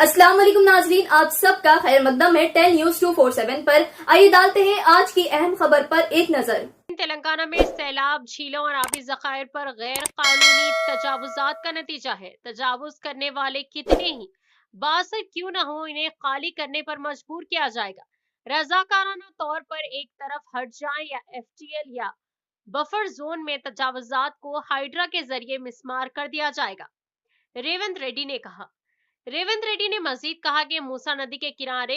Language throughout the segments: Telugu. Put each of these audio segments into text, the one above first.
अस्सलाम वालेकुम नाजरीन, आप सबका खैर मकदम है 10 न्यूज 247 पर। आइए डालते हैं आज की अहम खबर पर एक नजर। तेलंगाना में सैलाब, झीलों और आबी जखायर पर गैर कानूनी तजावुजात का नतीजा है। तजावुज करने वाले कितने ही बासर क्यों न हो, इन्हें खाली करने पर मजबूर किया जाएगा। रजाकाराना तौर पर एक तरफ हट जाए या FTL या बफर जोन में तजावुजात को हाइड्रा के जरिए मिसमार कर दिया जाएगा, रेवंत रेड्डी ने कहा। रेवंत रेड्डी ने मजीद कहा कि मूसा नदी के किनारे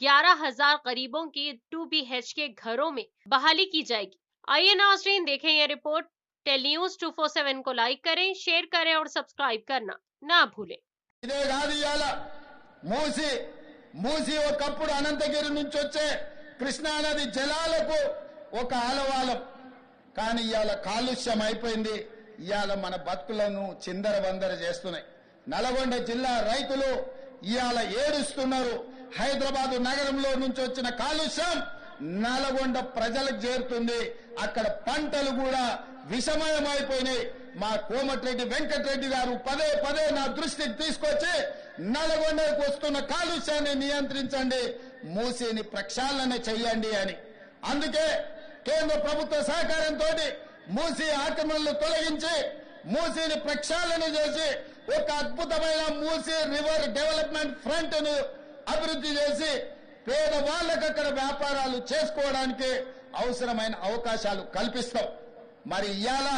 11,000 गरीबों की 2 BHK घरों में बहाली की जाएगी। आइए नाज़रीन देखें यह रिपोर्ट। टेल न्यूज 247 को लाइक करें, शेयर करें और सब्सक्राइब करना ना भूलें। ఇదే కాదు ఇవాళ మూసి మూసి ఒకప్పుడు అనంతగిరి నుంచి వచ్చే కృష్ణానది జలాలకు ఒక ఆలవాలం. కానీ ఇవాళ కాలుష్యం అయిపోయింది. ఇవాళ మన బతుకులను చిందరవందర చేస్తున్నాయి. నల్గొండ జిల్లా రైతులు ఇవాళ ఏడుస్తున్నారు. హైదరాబాద్ నగరంలో నుంచి వచ్చిన కాలుష్యం నల్గొండ ప్రజలకు చేరుతుంది. అక్కడ పంటలు కూడా విషమయమైపోయినాయి. మా కోమటిరెడ్డి వెంకటరెడ్డి గారు పదే పదే నా దృష్టికి తీసుకొచ్చి నల్గొండకు వస్తున్న కాలుష్యాన్ని నియంత్రించండి, మూసిని ప్రక్షాళన చెయ్యండి అని. అందుకే కేంద్ర ప్రభుత్వ సహకారంతో మూసి ఆక్రమణలు తొలగించి మూసిని ప్రక్షాళన చేసి ఒక అద్భుతమైన మూసి రివర్ డెవలప్మెంట్ ఫ్రంట్ ను అభివృద్ధి చేసి పేదవాళ్లకు అక్కడ వ్యాపారాలు చేసుకోవడానికి అవసరమైన అవకాశాలు కల్పిస్తాం. మరి ఇవాళ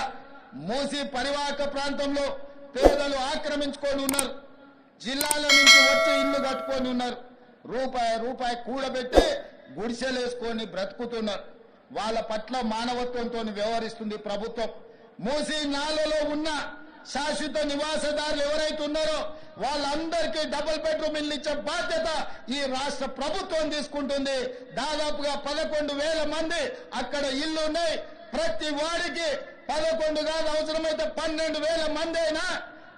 మూసి పరివాహక ప్రాంతంలో పేదలు ఆక్రమించుకొని ఉన్నారు. జిల్లాల నుంచి వచ్చి ఇల్లు కట్టుకొని ఉన్నారు. రూపాయి రూపాయి కూడబెట్టి గుడిసెలేసుకొని బ్రతుకుతున్నారు. వాళ్ళ పట్ల మానవత్వంతో వ్యవహరిస్తుంది ప్రభుత్వం. మూసి నాలలో ఉన్న శాశ్వత నివాసదారులు ఎవరైతే ఉన్నారో వాళ్ళందరికీ డబుల్ బెడ్రూమ్ ఇల్లు ఇచ్చే బాధ్యత ఈ రాష్ట్ర ప్రభుత్వం తీసుకుంటుంది. దాదాపుగా 11,000 మంది అక్కడ ఇల్లు ఉన్నాయి. ప్రతి వాడికి 11 కాదు, అవసరమైతే 12,000 మంది అయినా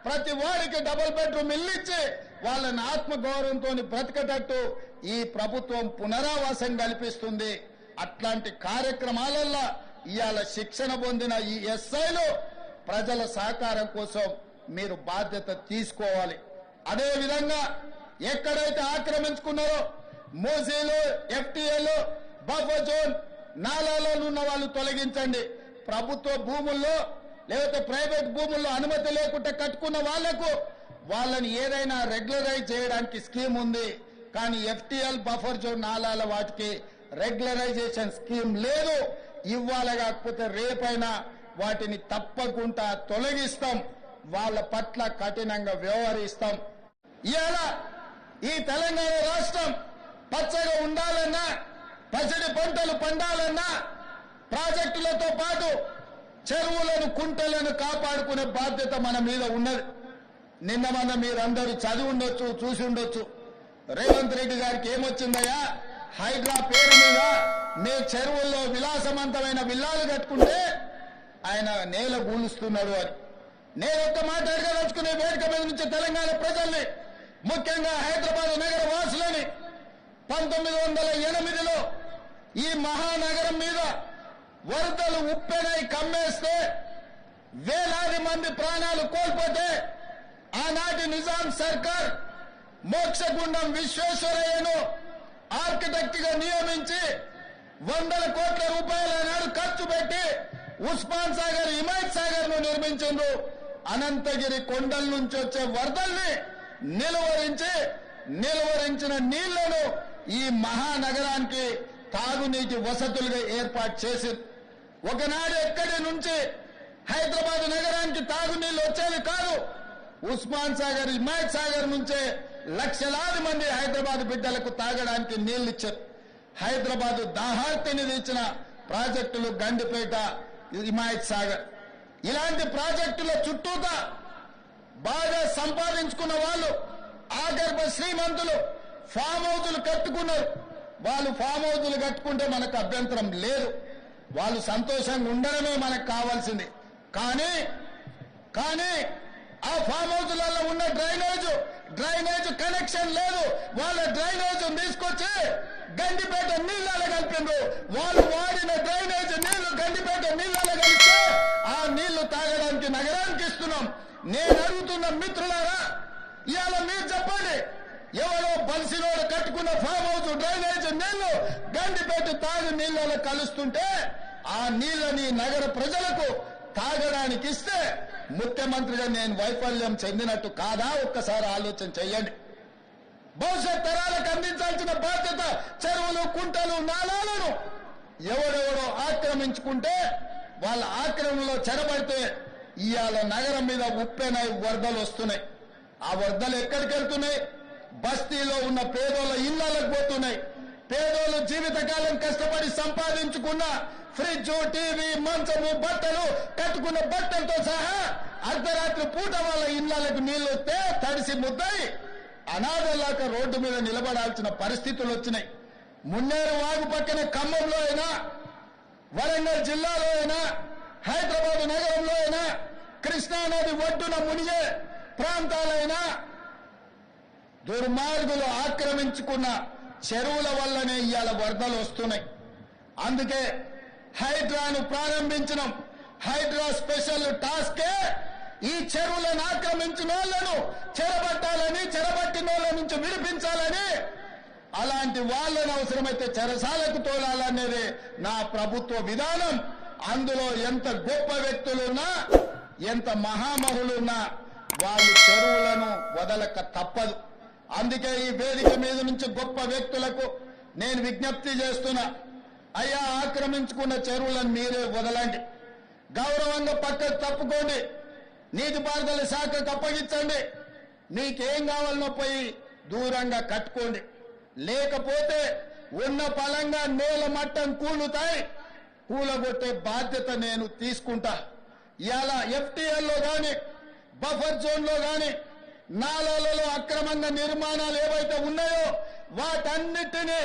ప్రతి వాడికి డబుల్ బెడ్రూమ్ ఇల్లు ఇచ్చి వాళ్ళని ఆత్మగౌరవంతో బ్రతికేటట్టు ఈ ప్రభుత్వం పునరావాసం కల్పిస్తుంది. అట్లాంటి కార్యక్రమాలలో ఇవాళ శిక్షణ పొందిన ఈ ఎస్ఐలు ప్రజల సహకారం కోసం మీరు బాధ్యత తీసుకోవాలి. అదే విధంగా ఎక్కడైతే ఆక్రమించుకున్నారో మూసీలు, FTL, బఫర్ జోన్ నాలాలో ఉన్న వాళ్ళు తొలగించండి. ప్రభుత్వ భూముల్లో లేకపోతే ప్రైవేట్ భూముల్లో అనుమతి లేకుండా కట్టుకున్న వాళ్లకు వాళ్ళని ఏదైనా రెగ్యులరైజ్ చేయడానికి స్కీమ్ ఉంది. కానీ FTL, బఫర్ జోన్ నాలాల వాటికి రెగ్యులరైజేషన్ స్కీమ్ లేదు. ఇవ్వాలి, కాకపోతే రేపైనా వాటిని తప్పకుండా తొలగిస్తాం. వాళ్ళ పట్ల కఠినంగా వ్యవహరిస్తాం. ఇవాళ ఈ తెలంగాణ రాష్ట్రం పచ్చగా ఉండాలన్నా, పసిడి పంటలు పండాలన్నా ప్రాజెక్టులతో పాటు చెరువులను, కుంటలను కాపాడుకునే బాధ్యత మన మీద ఉన్నది. నిన్న మన మీరందరూ చదివి ఉండొచ్చు, చూసి ఉండొచ్చు. రేవంత్ రెడ్డి గారికి ఏమొచ్చిందయ్యా, హైడ్రా పేరు మీద మీ చెరువుల్లో విలాసవంతమైన విల్లాలు కట్టుకుంటే ఆయన నేల గూలుస్తున్నాడు అని. నేను ఒక్క మాట అడగదలుచుకునే వేదిక మీద నుంచి తెలంగాణ ప్రజల్ని, ముఖ్యంగా హైదరాబాద్ నగర వాసులని, 1908లో ఈ మహానగరం మీద వరదలు ఉప్పెనై కమ్మేస్తే వేలాది మంది ప్రాణాలు కోల్పోతే ఆనాటి నిజాం సర్కార్ మోక్షగుండం విశ్వేశ్వరయ్యను ఆర్కిటెక్ట్ గా నియమించి 100 కోట్ల రూపాయల నాడు ఖర్చు పెట్టి ఉస్మాన్ సాగర్, హిమాయత్ సాగర్ ను నిర్మించిండ్రు. అనంతగిరి కొండల నుంచి వచ్చే వరదల్ని నిలువరించిన నీళ్లను ఈ మహానగరానికి తాగునీటి వసతులుగా ఏర్పాటు చేసింది. ఒకనాడు ఎక్కడి నుంచి హైదరాబాద్ నగరానికి తాగునీళ్లు వచ్చేవి కాదు. ఉస్మాన్ సాగర్, హిమాయత్ సాగర్ నుంచే లక్షలాది మంది హైదరాబాద్ బిడ్డలకు తాగడానికి నీళ్లు ఇచ్చారు. హైదరాబాద్ దాహార్తిని తీర్చిన ప్రాజెక్టులు గండిపేట, హిమాయత్ సాగర్. ఇలాంటి ప్రాజెక్టుల చుట్టూతా బాగా సంపాదించుకున్న వాళ్ళు, ఆగర్భ శ్రీమంతులు ఫామ్ హౌజులు కట్టుకున్నారు. వాళ్ళు ఫామ్ హౌజులు కట్టుకుంటే మనకు అభ్యంతరం లేదు. వాళ్ళు సంతోషంగా ఉండడమే మనకు కావాల్సింది. కానీ ఆ ఫామ్ హౌజులలో ఉన్న డ్రైనేజ్ కనెక్షన్ లేదు. వాళ్ళ డ్రైనేజ్ తీసుకొచ్చి గండిపేట నీళ్ళలో కలిపిండ్రు. వాళ్ళు వాడిన డ్రైనేజ్ నీళ్లు గండిపేట నీళ్ళలో కలిస్తే ఆ నీళ్లు తాగడానికి నగరానికి ఇస్తున్నాం. నేను అడుగుతున్న మిత్రులారా, ఇవాళ మీరు చెప్పండి, ఎవరో బలిసినోడు కట్టుకున్న ఫామ్ హౌస్ డ్రైనేజ్ నీళ్లు గండిపేట తాగు నీళ్ళలో కలుస్తుంటే ఆ నీళ్ళని నగర ప్రజలకు తాగడానికి ఇస్తే ముఖ్యమంత్రిగా నేను వైఫల్యం చెందినట్టు కాదా? ఒక్కసారి ఆలోచన చెయ్యండి. భవిష్యత్ తరాలకు అందించాల్సిన బాధ్యత చెరువులు, కుంటలు, నాలాలను ఎవరెవరో ఆక్రమించుకుంటే వాళ్ళ ఆక్రమణలో చెరబడితే ఇవాళ నగరం మీద ఉప్పెనై వరదలు వస్తున్నాయి. ఆ వరదలు ఎక్కడికి వెళ్తున్నాయి? బస్తీలో ఉన్న పేదోళ్ళ ఇళ్లకు పోతున్నాయి. పేదోళ్ళు జీవితకాలం కష్టపడి సంపాదించుకున్న ఫ్రిడ్జ్, టీవీ, మంచము, బట్టలు, కట్టుకున్న బట్టలతో సహా అర్ధరాత్రి పూట వాళ్ళ ఇళ్లకు నీళ్లు వస్తే తడిసి ముద్దయి అనాథలాక రోడ్డు మీద నిలబడాల్సిన పరిస్థితులు వచ్చినాయి. మున్నేరు వాగు పక్కన ఖమ్మంలో అయినా, వరంగల్ జిల్లాలో అయినా, హైదరాబాద్ నగరంలో అయినా, కృష్ణానది ఒడ్డున మునిగే ప్రాంతాలైనా దుర్మార్గులు ఆక్రమించుకున్న చెరువుల వల్లనే ఇవాళ వరదలు వస్తున్నాయి. అందుకే హైడ్రాను ప్రారంభించడం. హైడ్రా స్పెషల్ టాస్కే ఈ చెరువులను ఆక్రమించిన వాళ్లను చెరబట్టాలని, చెరబట్టిన వాళ్ళ నుంచి విడిపించాలని, అలాంటి వాళ్ళని అవసరమైతే చెరసాలకు తోలాలనేది నా ప్రభుత్వ విధానం. అందులో ఎంత గొప్ప వ్యక్తులున్నా, ఎంత మహామహులున్నా వాళ్ళు చెరువులను వదలక తప్పదు. అందుకే ఈ వేదిక మీద నుంచి గొప్ప వ్యక్తులకు నేను విజ్ఞప్తి చేస్తున్నా. అయ్యా, ఆక్రమించుకున్న చెరువులను మీరే వదలండి. గౌరవంగా పక్కకు తప్పుకోండి. నీటిపారుదల శాఖకు అప్పగించండి. మీకేం కావాలనో పోయి దూరంగా కట్టుకోండి. లేకపోతే ఉన్న పలంగా నేల మట్టం కూలుతాయి. కూలగొట్టే బాధ్యత నేను తీసుకుంటా. ఇవాళ ఎఫ్టీఎల్లో గాని, బఫర్ జోన్ లో గాని, నాలాలలో అక్రమంగా నిర్మాణాలు ఏవైతే ఉన్నాయో వాటన్నిటినీ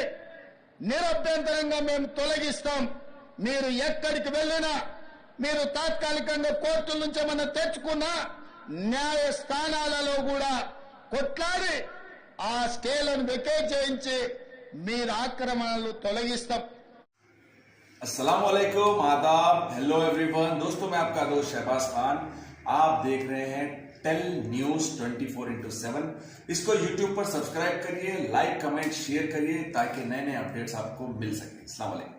నిరభ్యంతరంగా మేము తొలగిస్తాం. మీరు ఎక్కడికి వెళ్ళినా, మీరు తాత్కాలికంగా కోర్టుల నుంచి ఏమన్నా తెచ్చుకున్నా న్యాయస్థానాలలో కూడా కొట్లాడి ఆ స్టేలను వెకేట్ చేయించి మీరు ఆక్రమణలు తొలగిస్తాం. अस्सलाम वालेकुम, आदाब, हेलो एवरीवन। दोस्तों, मैं आपका दोस्त शहबाज खान। आप देख रहे हैं टेल न्यूज 24/7। इसको यूट्यूब पर सब्सक्राइब करिए, लाइक, कमेंट, शेयर करिए ताकि नए नए अपडेट्स आपको मिल सके। अस्सलाम वालेकुम।